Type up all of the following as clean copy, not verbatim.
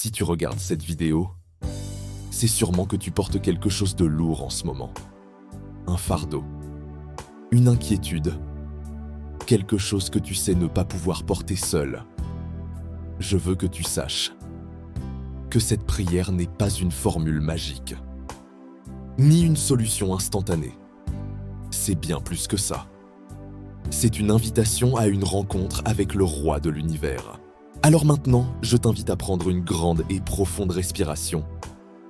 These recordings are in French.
Si tu regardes cette vidéo, c'est sûrement que tu portes quelque chose de lourd en ce moment. Un fardeau, une inquiétude, quelque chose que tu sais ne pas pouvoir porter seul. Je veux que tu saches que cette prière n'est pas une formule magique, ni une solution instantanée. C'est bien plus que ça. C'est une invitation à une rencontre avec le roi de l'univers. Alors maintenant, je t'invite à prendre une grande et profonde respiration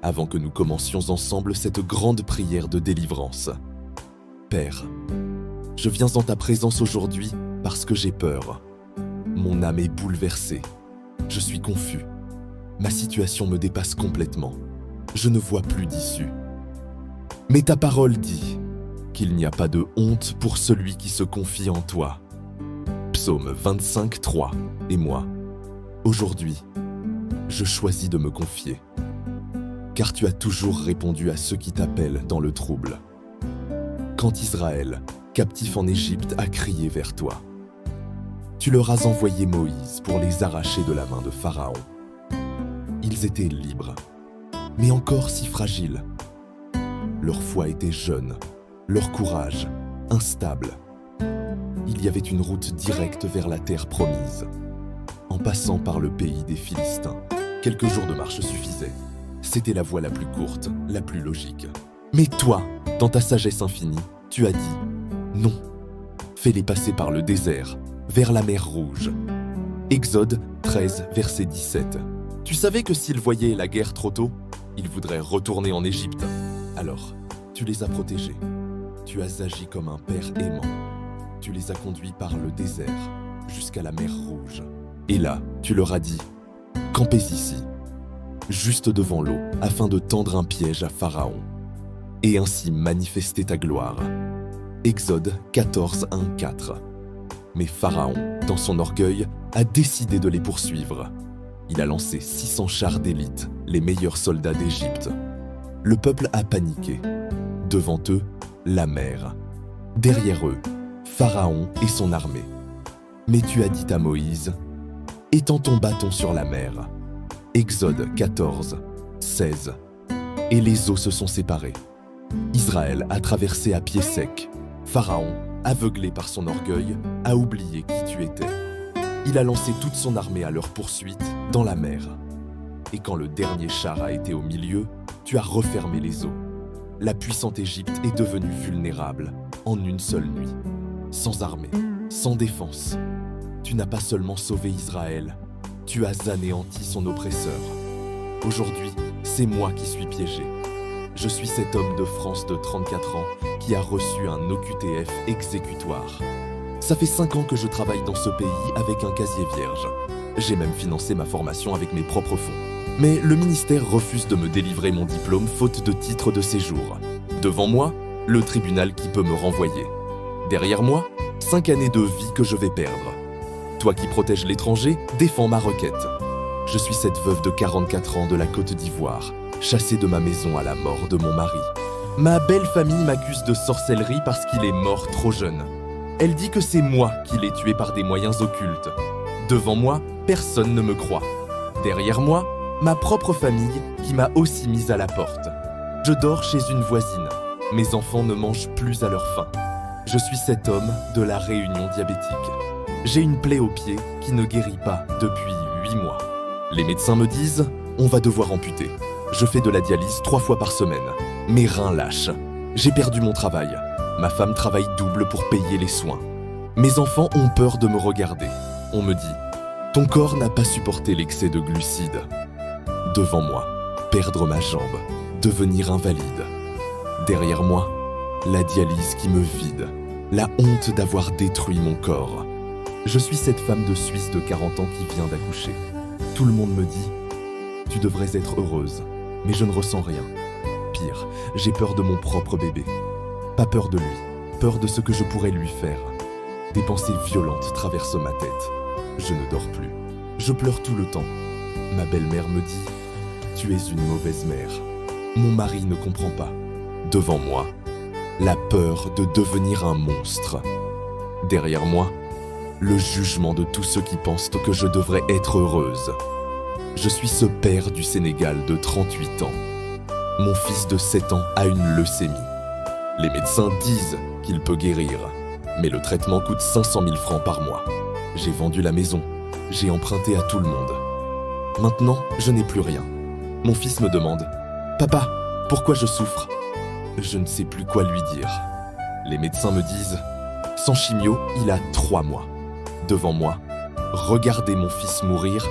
avant que nous commencions ensemble cette grande prière de délivrance. Père, je viens en ta présence aujourd'hui parce que j'ai peur. Mon âme est bouleversée. Je suis confus. Ma situation me dépasse complètement. Je ne vois plus d'issue. Mais ta parole dit qu'il n'y a pas de honte pour celui qui se confie en toi. Psaume 25, 3. Et moi, aujourd'hui, je choisis de me confier. Car tu as toujours répondu à ceux qui t'appellent dans le trouble. Quand Israël, captif en Égypte, a crié vers toi, tu leur as envoyé Moïse pour les arracher de la main de Pharaon. Ils étaient libres, mais encore si fragiles. Leur foi était jeune, leur courage instable. Il y avait une route directe vers la terre promise, en passant par le pays des Philistins. Quelques jours de marche suffisaient. C'était la voie la plus courte, la plus logique. Mais toi, dans ta sagesse infinie, tu as dit « Non, fais-les passer par le désert, vers la mer Rouge. » Exode 13, verset 17. Tu savais que s'ils voyaient la guerre trop tôt, ils voudraient retourner en Égypte. Alors, tu les as protégés. Tu as agi comme un père aimant. Tu les as conduits par le désert, jusqu'à la mer Rouge. Et là, tu leur as dit « Campez ici, juste devant l'eau, afin de tendre un piège à Pharaon, et ainsi manifester ta gloire. » Exode 14, 1, 4. Mais Pharaon, dans son orgueil, a décidé de les poursuivre. Il a lancé 600 chars d'élite, les meilleurs soldats d'Égypte. Le peuple a paniqué. Devant eux, la mer. Derrière eux, Pharaon et son armée. Mais tu as dit à Moïse, « Étends ton bâton sur la mer. » Exode 14, 16. Et les eaux se sont séparées. Israël a traversé à pied sec. Pharaon, aveuglé par son orgueil, a oublié qui tu étais. Il a lancé toute son armée à leur poursuite dans la mer. Et quand le dernier char a été au milieu, tu as refermé les eaux. La puissante Égypte est devenue vulnérable en une seule nuit. Sans armée, sans défense. Tu n'as pas seulement sauvé Israël, tu as anéanti son oppresseur. Aujourd'hui, c'est moi qui suis piégé. Je suis cet homme de France de 34 ans qui a reçu un OQTF exécutoire. Ça fait 5 ans que je travaille dans ce pays avec un casier vierge. J'ai même financé ma formation avec mes propres fonds. Mais le ministère refuse de me délivrer mon diplôme faute de titre de séjour. Devant moi, le tribunal qui peut me renvoyer. Derrière moi, 5 années de vie que je vais perdre. Toi qui protèges l'étranger, défends ma requête. Je suis cette veuve de 44 ans de la Côte d'Ivoire, chassée de ma maison à la mort de mon mari. Ma belle famille m'accuse de sorcellerie parce qu'il est mort trop jeune. Elle dit que c'est moi qui l'ai tué par des moyens occultes. Devant moi, personne ne me croit. Derrière moi, ma propre famille qui m'a aussi mise à la porte. Je dors chez une voisine. Mes enfants ne mangent plus à leur faim. Je suis cet homme de la Réunion diabétique. J'ai une plaie au pied qui ne guérit pas depuis 8 mois. Les médecins me disent « On va devoir amputer ». Je fais de la dialyse 3 fois par semaine. Mes reins lâchent. J'ai perdu mon travail. Ma femme travaille double pour payer les soins. Mes enfants ont peur de me regarder. On me dit « Ton corps n'a pas supporté l'excès de glucides ». Devant moi, perdre ma jambe, devenir invalide. Derrière moi, la dialyse qui me vide, la honte d'avoir détruit mon corps. Je suis cette femme de Suisse de 40 ans qui vient d'accoucher. Tout le monde me dit « Tu devrais être heureuse », mais je ne ressens rien. Pire, j'ai peur de mon propre bébé. Pas peur de lui, peur de ce que je pourrais lui faire. Des pensées violentes traversent ma tête. Je ne dors plus. Je pleure tout le temps. Ma belle-mère me dit « Tu es une mauvaise mère ». Mon mari ne comprend pas. Devant moi, la peur de devenir un monstre. Derrière moi, le jugement de tous ceux qui pensent que je devrais être heureuse. Je suis ce père du Sénégal de 38 ans. Mon fils de 7 ans a une leucémie. Les médecins disent qu'il peut guérir, mais le traitement coûte 500 000 francs par mois. J'ai vendu la maison, j'ai emprunté à tout le monde. Maintenant, je n'ai plus rien. Mon fils me demande « Papa, pourquoi je souffre ?» Je ne sais plus quoi lui dire. Les médecins me disent « Sans chimio, il a 3 mois. » Devant moi, regardez mon fils mourir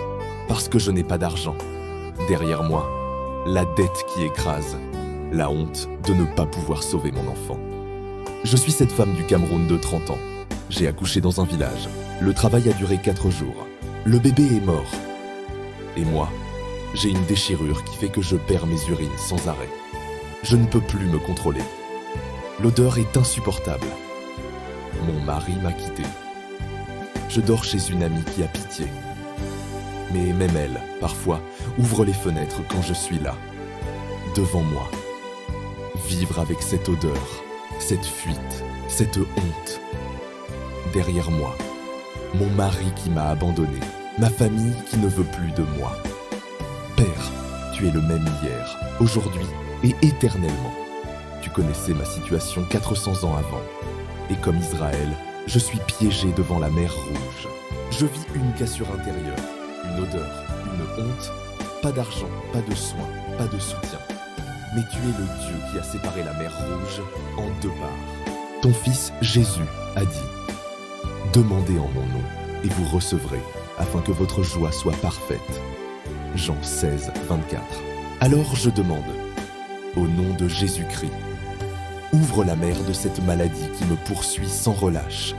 parce que je n'ai pas d'argent. Derrière moi, la dette qui écrase, la honte de ne pas pouvoir sauver mon enfant. Je suis cette femme du Cameroun de 30 ans. J'ai accouché dans un village. Le travail a duré 4 jours. Le bébé est mort. Et moi, j'ai une déchirure qui fait que je perds mes urines sans arrêt. Je ne peux plus me contrôler. L'odeur est insupportable. Mon mari m'a quitté. Je dors chez une amie qui a pitié. Mais même elle, parfois, ouvre les fenêtres quand je suis là, devant moi. Vivre avec cette odeur, cette fuite, cette honte. Derrière moi, mon mari qui m'a abandonné, ma famille qui ne veut plus de moi. Père, tu es le même hier, aujourd'hui et éternellement. Tu connaissais ma situation 400 ans avant. Et comme Israël, je suis piégé devant la mer Rouge. Je vis une cassure intérieure, une odeur, une honte, pas d'argent, pas de soins, pas de soutien. Mais tu es le Dieu qui a séparé la mer Rouge en 2 parts. Ton fils Jésus a dit « Demandez en mon nom et vous recevrez, afin que votre joie soit parfaite. » Jean 16, 24. Alors je demande, au nom de Jésus-Christ, ouvre la mer de cette maladie qui me poursuit sans relâche,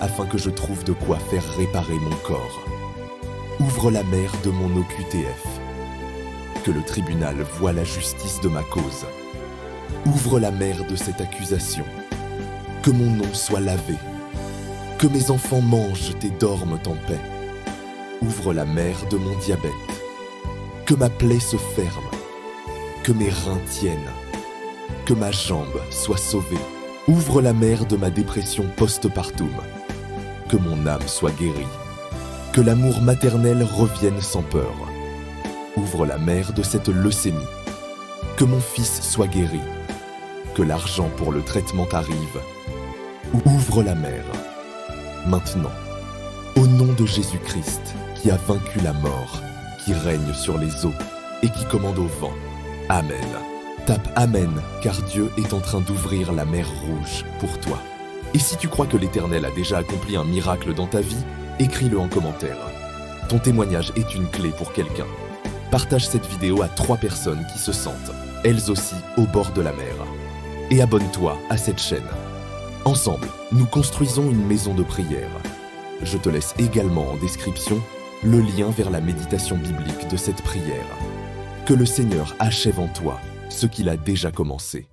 afin que je trouve de quoi faire réparer mon corps. Ouvre la mer de mon OQTF, que le tribunal voie la justice de ma cause. Ouvre la mer de cette accusation, que mon nom soit lavé, que mes enfants mangent et dorment en paix. Ouvre la mer de mon diabète, que ma plaie se ferme, que mes reins tiennent, que ma jambe soit sauvée. Ouvre la mer de ma dépression post-partum, que mon âme soit guérie, que l'amour maternel revienne sans peur. Ouvre la mer de cette leucémie, que mon fils soit guéri, que l'argent pour le traitement arrive. Ouvre la mer, maintenant, au nom de Jésus-Christ, qui a vaincu la mort, qui règne sur les eaux et qui commande au vent. Amen. Tape Amen, car Dieu est en train d'ouvrir la mer Rouge pour toi. Et si tu crois que l'Éternel a déjà accompli un miracle dans ta vie, écris-le en commentaire. Ton témoignage est une clé pour quelqu'un. Partage cette vidéo à 3 personnes qui se sentent, elles aussi, au bord de la mer. Et abonne-toi à cette chaîne. Ensemble, nous construisons une maison de prière. Je te laisse également en description le lien vers la méditation biblique de cette prière. Que le Seigneur achève en toi ce qu'il a déjà commencé.